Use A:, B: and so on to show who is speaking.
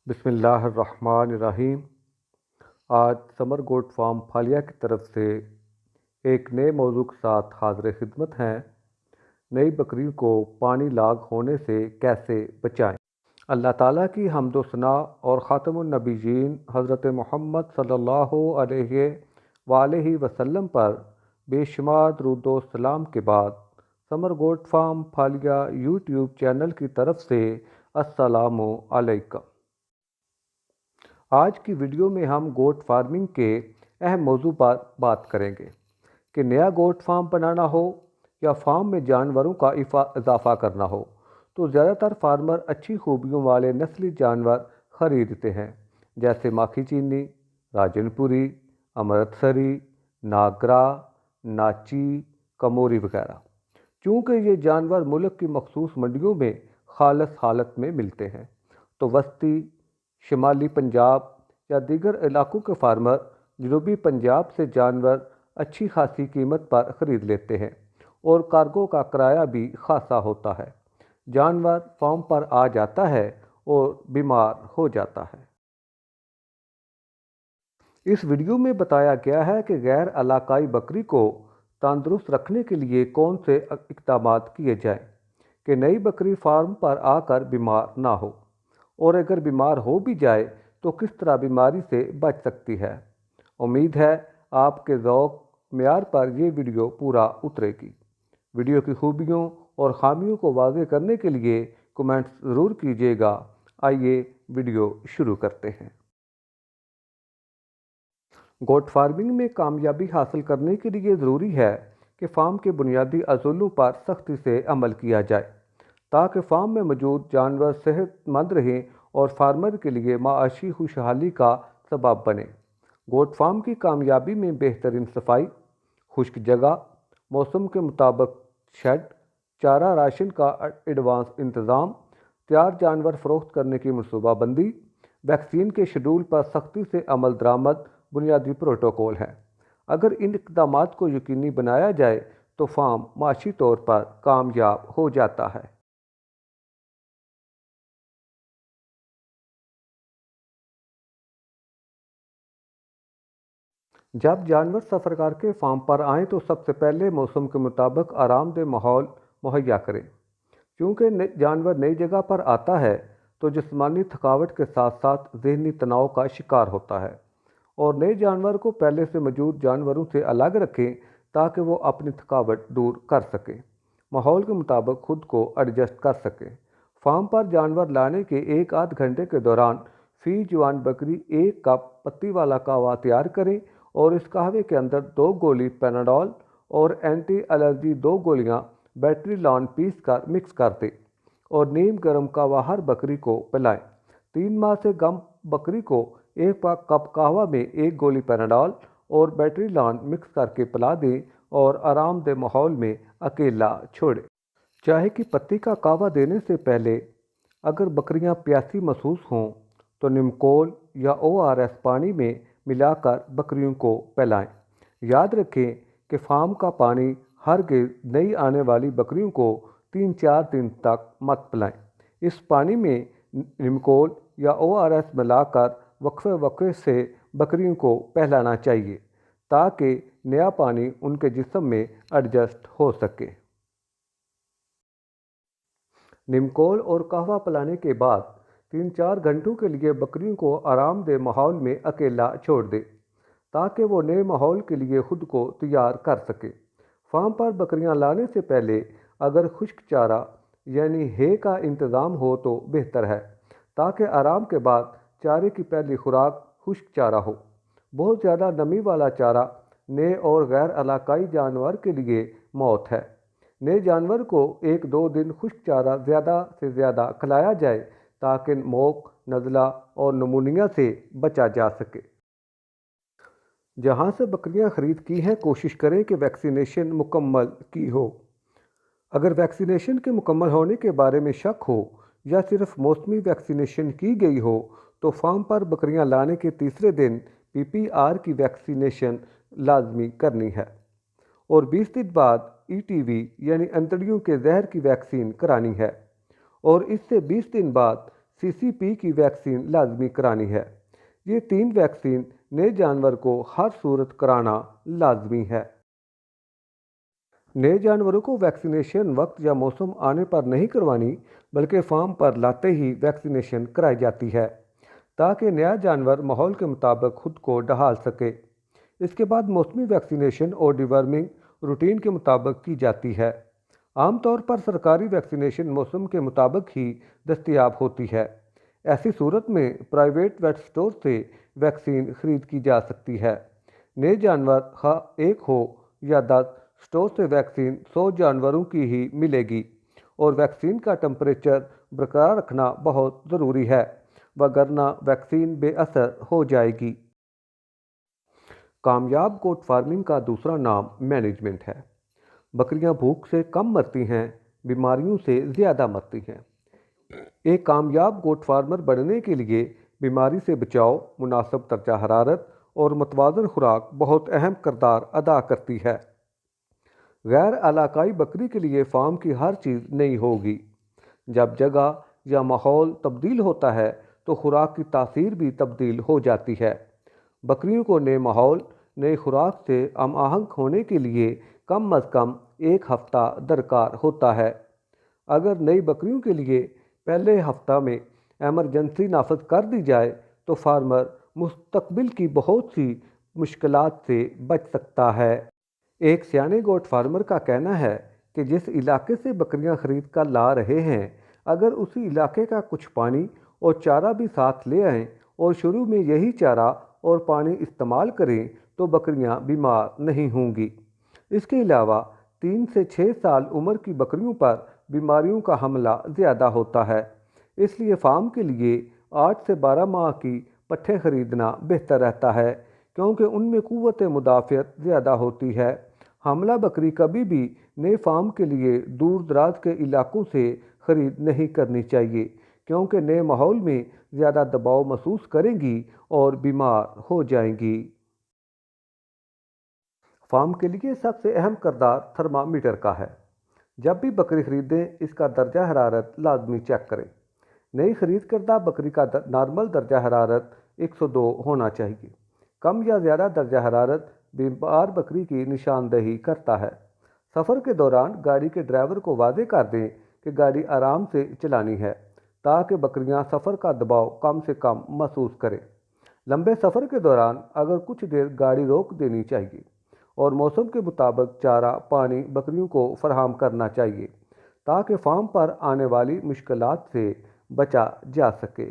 A: बिस्मिल्लाहिर्रहमानिर्रहीम। आज summer goat farm फालिया की तरफ से एक नए मौजू के साथ हाज़िर खिदमत हैं। नई बकरियों को पानी लाग होने से कैसे बचाएं। अल्लाह ताला की हम्दो सना और ख़ातमुन नबीयीन हज़रत मोहम्मद सल्लल्लाहु अलैहि वसल्लम पर बेशुमार दुरूद व सलाम के बाद Samar goat farm Faliya YouTube channel की तरफ से अस्सलामु अलैकुम। आज की वीडियो में हम गोट फार्मिंग के अहम मौजू पर बात करेंगे कि नया गोट फार्म बनाना हो या फार्म में जानवरों का इजाफा करना हो तो ज़्यादातर फार्मर अच्छी खूबियों वाले नस्ली जानवर ख़रीदते हैं, जैसे माखी चीनी, राजनपुरी, अमृतसरी, नागरा, नाची, कमोरी वगैरह। चूँकि ये जानवर मुल्क की मखसूस मंडियों में खालस हालत में मिलते हैं, तो वस्ती शिमाली पंजाब या दीगर इलाकों के फार्मर जनूबी पंजाब से जानवर अच्छी खासी कीमत पर ख़रीद लेते हैं और कार्गो का किराया भी खासा होता है। जानवर फार्म पर आ जाता है और बीमार हो जाता है। इस वीडियो में बताया गया है कि गैर इलाकाई बकरी को तंदुरुस्त रखने के लिए कौन से इक़दाम किए जाएं कि नई बकरी फार्म पर आकर बीमार ना हो, और अगर बीमार हो भी जाए तो किस तरह बीमारी से बच सकती है। उम्मीद है आपके ज़ौक़ मेयार पर यह वीडियो पूरा उतरेगी। वीडियो की खूबियों और ख़ामियों को वाज़ेह करने के लिए कमेंट्स ज़रूर कीजिएगा। आइए वीडियो शुरू करते हैं। गोट फार्मिंग में कामयाबी हासिल करने के लिए ज़रूरी है कि फ़ार्म के बुनियादी असूलों पर सख्ती से अमल किया जाए ताकि फ़ार्म में मौजूद जानवर सेहतमंद रहें और फार्मर के लिए माशी खुशहाली का सबब बने। गोट फार्म की कामयाबी में बेहतरीन सफाई, खुश्क जगह, मौसम के मुताबिक शेड, चारा राशन का एडवांस इंतज़ाम, तैयार जानवर फ़रोख्त करने की मनसूबाबंदी, वैक्सीन के शेड्यूल पर सख्ती से अमल दरामद बुनियादी प्रोटोकॉल हैं। अगर इन इक़दाम को यकीनी बनाया जाए तो फार्म माशी तौर पर कामयाब हो जाता है। जब जानवर सफ़र करके फार्म पर आएँ तो सबसे पहले मौसम के मुताबिक आरामदेह माहौल मुहैया करें। क्योंकि जानवर नई जगह पर आता है तो जिस्मानी थकावट के साथ साथ ज़हनी तनाव का शिकार होता है, और नए जानवर को पहले से मौजूद जानवरों से अलग रखें ताकि वो अपनी थकावट दूर कर सकें, माहौल के मुताबिक खुद को एडजस्ट कर सकें। फार्म पर जानवर लाने के एक आध घंटे के दौरान फी जवान बकरी 1 कप पत्ती वाला कहवा तैयार करें और इस कहवे के अंदर 2 गोली पैनाडोल और एंटी एलर्जी 2 गोलियां बैटरी लॉन पीस कर मिक्स कर दें और नीम गर्म कहवा हर बकरी को पिलाएं। 3 माह से कम बकरी को 1 कप कहवा में 1 गोली पैनाडोल और बैटरी लॉन मिक्स करके पिला दें और आरामदेह माहौल में अकेला छोड़ें। चाय की पत्ती का कहवा देने से पहले अगर बकरियां प्यासी महसूस हों तो निमकोल या ORS पानी में मिलाकर बकरियों को पिलाएं। याद रखें कि फार्म का पानी हरगिज़ नई आने वाली बकरियों को 3-4 दिन तक मत पिलाएं। इस पानी में निमकोल या ORS मिलाकर वक्फे वक्फे से बकरियों को पिलाना चाहिए ताकि नया पानी उनके जिस्म में एडजस्ट हो सके। निमकोल और कहवा पिलाने के बाद 3-4 घंटों के लिए बकरियों को आरामदेह माहौल में अकेला छोड़ दें ताकि वो नए माहौल के लिए खुद को तैयार कर सके। फार्म पर बकरियां लाने से पहले अगर खुश्क चारा यानी हे का इंतज़ाम हो तो बेहतर है ताकि आराम के बाद चारे की पहली खुराक खुश्क चारा हो। बहुत ज़्यादा नमी वाला चारा नए और गैर इलाकाई जानवर के लिए मौत है। नए जानवर को 1-2 दिन खुश्क चारा ज़्यादा से ज़्यादा खिलाया जाए ताकि मोक, नज़ला और नमूनिया से बचा जा सके। जहाँ से बकरियाँ ख़रीद की हैं कोशिश करें कि वैक्सीनेशन मुकम्मल की हो। अगर वैक्सीनेशन के मुकम्मल होने के बारे में शक हो या सिर्फ मौसमी वैक्सीनेशन की गई हो तो फार्म पर बकरियाँ लाने के तीसरे दिन PPR की वैक्सीनेशन लाजमी करनी है और 20 दिन बाद ETV यानी अंतड़ियों के जहर की वैक्सीन करानी है और इससे 20 दिन बाद CCP की वैक्सीन लाजमी करानी है। ये 3 वैक्सीन नए जानवर को हर सूरत कराना लाजमी है। नए जानवरों को वैक्सीनेशन वक्त या मौसम आने पर नहीं करवानी, बल्कि फार्म पर लाते ही वैक्सीनेशन कराई जाती है, ताकि नया जानवर माहौल के मुताबिक खुद को ढाल सके। इसके बाद मौसमी वैक्सीनेशन और डिवर्मिंग रूटीन के मुताबिक की जाती है। आमतौर पर सरकारी वैक्सीनेशन मौसम के मुताबिक ही दस्तयाब होती है। ऐसी सूरत में प्राइवेट वेट स्टोर से वैक्सीन खरीद की जा सकती है। नए जानवर खा एक हो या 10, स्टोर से वैक्सीन 100 जानवरों की ही मिलेगी और वैक्सीन का टेम्परेचर बरकरार रखना बहुत ज़रूरी है, वरना वैक्सीन बेअसर हो जाएगी। कामयाब गोट फार्मिंग का दूसरा नाम मैनेजमेंट है। बकरियां भूख से कम मरती हैं, बीमारियों से ज़्यादा मरती हैं। एक कामयाब गोट फार्मर बनने के लिए बीमारी से बचाव, मुनासिब दर्जा हरारत और मतवाज़न खुराक बहुत अहम किरदार अदा करती है। गैर इलाकाई बकरी के लिए फार्म की हर चीज़ नई होगी। जब जगह या माहौल तब्दील होता है तो खुराक की तासीर भी तब्दील हो जाती है। बकरियों को नए माहौल, नई खुराक से हम आहंग होने के लिए कम अज़ कम 1 हफ़्ता दरकार होता है। अगर नई बकरियों के लिए पहले हफ्ता में एमरजेंसी नाफज कर दी जाए तो फार्मर मुस्तकबिल की बहुत सी मुश्किलात से बच सकता है। एक सियाने गोट फार्मर का कहना है कि जिस इलाके से बकरियां खरीद कर ला रहे हैं, अगर उसी इलाके का कुछ पानी और चारा भी साथ ले आएं और शुरू में यही चारा और पानी इस्तेमाल करें तो बकरियां बीमार नहीं होंगी। इसके अलावा 3 से 6 साल उम्र की बकरियों पर बीमारियों का हमला ज़्यादा होता है, इसलिए फार्म के लिए 8 से 12 माह की पट्ठे खरीदना बेहतर रहता है, क्योंकि उनमें क़ुव्वत मुदाफ़ियत ज़्यादा होती है। हमला बकरी कभी भी नए फार्म के लिए दूर दराज के इलाकों से ख़रीद नहीं करनी चाहिए, क्योंकि नए माहौल में ज़्यादा दबाव महसूस करेंगी और बीमार हो जाएंगी। फार्म के लिए सबसे अहम किरदार थर्मामीटर का है। जब भी बकरी खरीदें, इसका दर्जा हरारत लाजमी चेक करें। नई खरीद करदा बकरी का नॉर्मल दर्जा हरारत 102 होना चाहिए। कम या ज़्यादा दर्जा हरारत बीमार बकरी की निशानदेही करता है। सफ़र के दौरान गाड़ी के ड्राइवर को वादे कर दें कि गाड़ी आराम से चलानी है, ताकि बकरियां सफ़र का दबाव कम से कम महसूस करें। लंबे सफ़र के दौरान अगर कुछ देर गाड़ी रोक देनी चाहिए और मौसम के मुताबिक चारा, पानी बकरियों को फराहम करना चाहिए, ताकि फार्म पर आने वाली मुश्किलात से बचा जा सके।